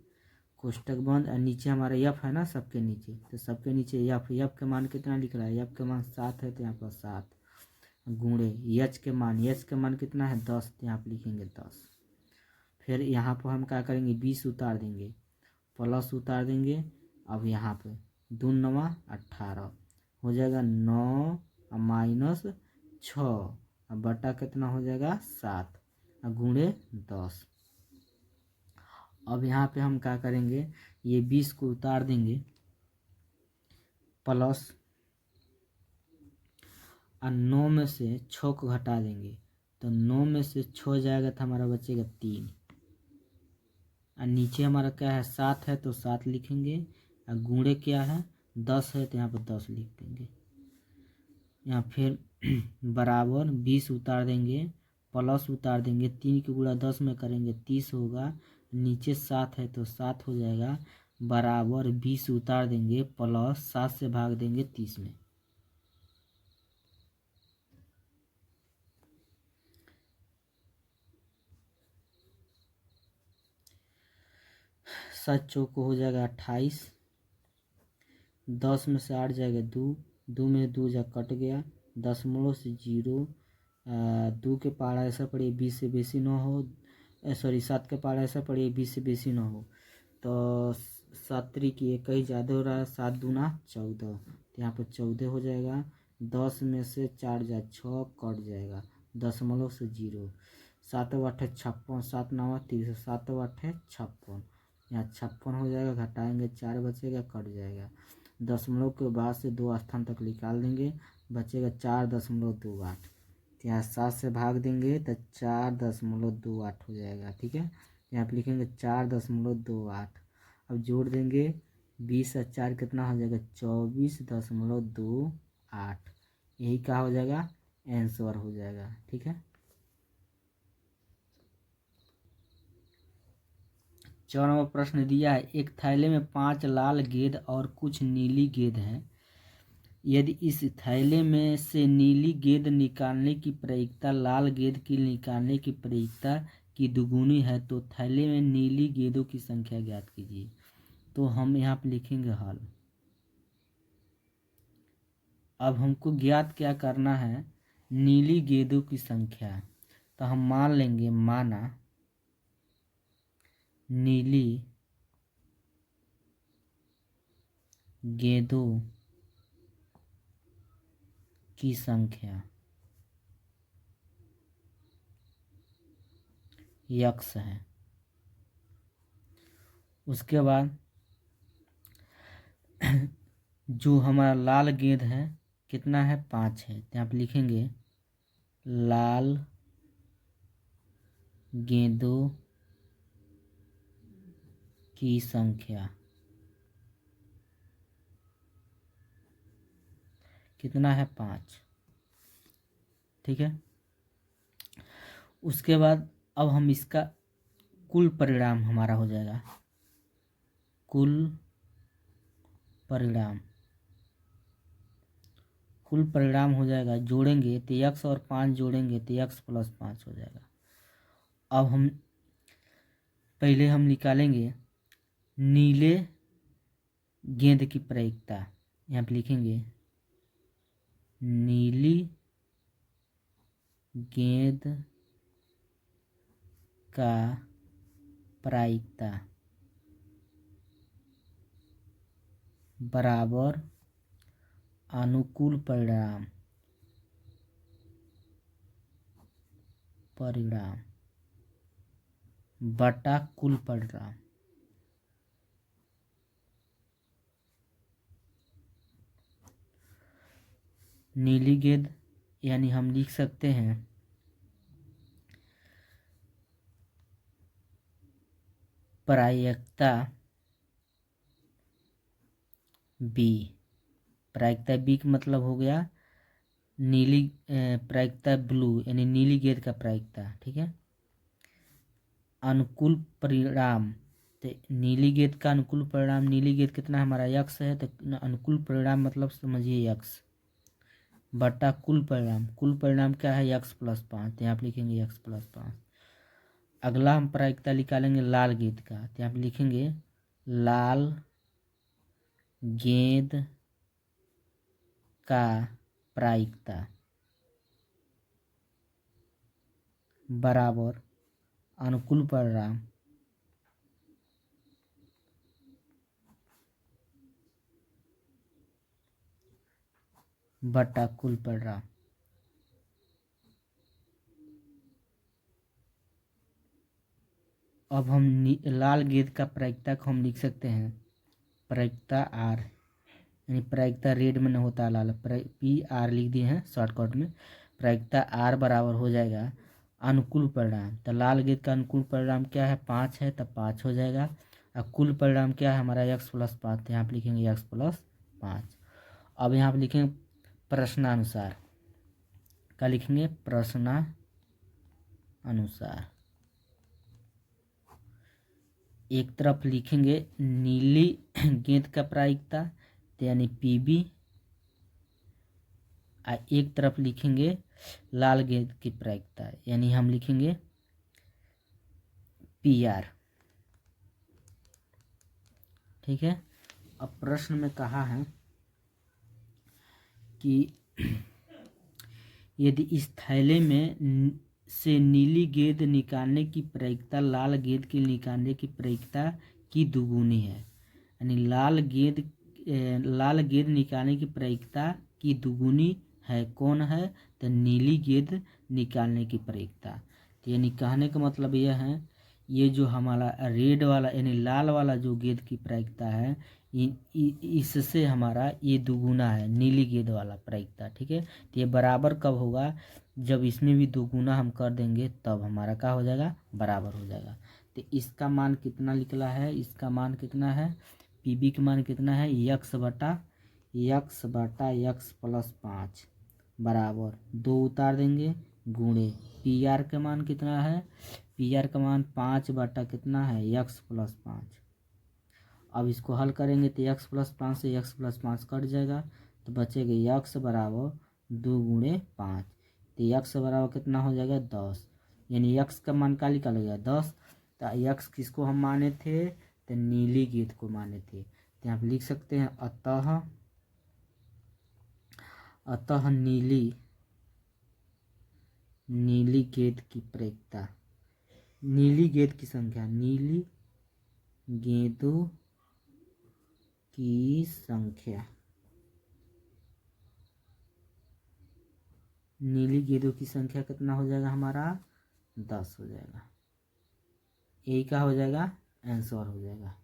कोष्टक बंद, और नीचे हमारा एफ है ना सबके नीचे, तो सबके नीचे एफ का मान कितना लिख रहा है, एफ का मान 7 है, तो यहाँ पर 7 गुणे एच के मान कितना है 10, तो यहाँ पे लिखेंगे 10। फिर यहाँ पर हम क्या करेंगे 20 उतार देंगे, प्लस उतार देंगे। अब यहाँ पे 2 9 18 हो जाएगा 9 माइनस 6, अब बटा कितना हो जाएगा 7 गुणे 10। अब यहाँ पे हम क्या करेंगे, ये 20 को उतार देंगे, प्लस और 9 में से 6 को घटा देंगे, तो 9 में से 6 जाएगा तो हमारा बचेगा 3, और नीचे हमारा क्या है 7 है तो 7 लिखेंगे, और गुणे क्या है 10 है तो यहाँ पर 10 लिख देंगे। यहाँ फिर बराबर 20 उतार देंगे, प्लस उतार देंगे, 3 के गुणा 10 में करेंगे 30 होगा, नीचे 7 है तो 7 हो जाएगा, बराबर 20 उतार देंगे, प्लस 7 से भाग देंगे 30 में। सात चौको हो जाएगा 28, 10 में से 8 जाएगा 2, 2 में 2 जा कट गया, दशमलव से 0, 2 के पहाड़ा ऐसा पड़े 20 से बेसी ना हो, सॉरी 7 के पहाड़ा ऐसा पड़े 20 से बेसी ना हो, तो 7 की 21 ज़्यादा हो रहा है, 7 दूना 14, तो यहाँ पर 14 हो जाएगा। 10 में से 4 जा 6 कट जाएगा, दशमलव से 0, 7 8 56, 7 9 30, 7 8 56, यहाँ 56 हो जाएगा, घटाएंगे 4 बचेगा, कट जाएगा। दशमलव के बाद से 2 स्थान तक निकाल देंगे, बचेगा 4.28, यहाँ 7 से भाग देंगे तो 4.28 हो जाएगा, ठीक है। यहाँ पे लिखेंगे 4.28, अब जोड़ देंगे 20 और 4 कितना हो जाएगा 24.28, यही क्या हो जाएगा आंसर हो जाएगा, ठीक है। 4वां प्रश्न दिया है, एक थैले में 5 लाल गेंद और कुछ नीली गेंद हैं। यदि इस थैले में से नीली गेंद निकालने की प्रायिकता लाल गेंद की निकालने की प्रायिकता की दुगुनी है तो थैले में नीली गेंदों की संख्या ज्ञात कीजिए। तो हम यहाँ पे लिखेंगे हल। अब हमको ज्ञात क्या करना है, नीली गेंदों की संख्या, तो हम मान लेंगे, माना नीली गेंदों की संख्या x है। उसके बाद जो हमारा लाल गेंद है कितना है 5 है, तो यहाँ पे लिखेंगे लाल गेंदों की संख्या कितना है 5, ठीक है। उसके बाद अब हम इसका कुल परिणाम हमारा हो जाएगा, कुल परिणाम हो जाएगा। जोड़ेंगे तो x और 5 जोड़ेंगे तो x प्लस 5 हो जाएगा। अब पहले हम निकालेंगे नीले गेंद की प्रायिकता। यहाँ पे लिखेंगे नीली गेंद का प्रायिकता बराबर अनुकूल परिणाम बटा कुल परिणाम। नीली गेंद यानी हम लिख सकते हैं प्रायिकता बी। प्रायिकता बी का मतलब हो गया नीली प्रायिकता ब्लू यानी नीली गेंद का प्रायिकता, ठीक है। अनुकूल परिणाम तो नीली गेंद का अनुकूल परिणाम, नीली गेंद कितना हमारा यक्स है तो अनुकूल परिणाम मतलब समझिए यक्स बटा कुल परिणाम क्या है यक्स प्लस 5, तो यहाँ पे लिखेंगे यक्स प्लस 5। अगला हम प्रायिकता निकालेंगे लाल गेंद का, तो यहाँ पे लिखेंगे लाल गेंद का प्रायिकता बराबर अनुकूल परिणाम बटा कुल परिणाम। अब हम लाल गेंद का प्रायिकता को हम लिख सकते हैं प्रायिकता आर, यानी प्रायिकता रेड में न होता लाल, पी आर लिख दिए हैं शॉर्टकट में। प्रायिकता आर बराबर हो जाएगा अनुकूल परिणाम। तो लाल गेंद का अनुकूल परिणाम क्या है 5 है, तब 5 हो जाएगा। और कुल परिणाम क्या है हमारा x प्लस 5, तो यहाँ पे लिखेंगे x प्लस 5। अब यहाँ पे लिखेंगे प्रश्नानुसार का, लिखेंगे प्रश्नानुसार। एक तरफ लिखेंगे नीली गेंद का प्रायिकता तो यानी पीबी, एक तरफ लिखेंगे लाल गेंद की प्रायिकता यानी हम लिखेंगे पी आर, ठीक है। अब प्रश्न में कहा है कि यदि इस थैले में से नीली गेंद निकालने की प्रायिकता लाल गेंद के निकालने की प्रायिकता की दुगुनी है, यानी लाल गेंद निकालने की प्रायिकता की दुगुनी है, कौन है तो नीली गेंद निकालने की प्रायिकता। तो यानी कहने का मतलब यह है ये जो हमारा रेड वाला यानी लाल वाला जो गेंद की प्रायिकता है इससे हमारा ये दुगुना है नीली गेंद वाला प्रायिकता, ठीक है। तो ये बराबर कब होगा जब इसमें भी दुगुना हम कर देंगे तब हमारा क्या हो जाएगा बराबर हो जाएगा। तो इसका मान कितना निकला है, इसका मान कितना है पीबी का मान कितना है यक्स बटा यक्स प्लस 5 बराबर 2 उतार देंगे गुणे पी आर का मान कितना है, पी आर का मान 5 बटा कितना है यक्स प्लस 5। अब इसको हल करेंगे तो यक्स प्लस 5 से यक्स प्लस 5 कट जाएगा तो बचेगा यक्स बराबर 2 गुणे 5, तो यक्स बराबर कितना हो जाएगा 10, यानी यक्स का मान क्या निकल गया 10। तो यक्स किसको हम माने थे तो नीली गेंद को माने थे, तो यहाँ पे लिख सकते हैं अतः नीली गेंद की प्रायिकता, नीली गेंद की संख्या, नीली गेंदों की संख्या, नीली गेंदों की संख्या कितना हो जाएगा हमारा 10 हो जाएगा। यही क्या हो जाएगा आंसर हो जाएगा।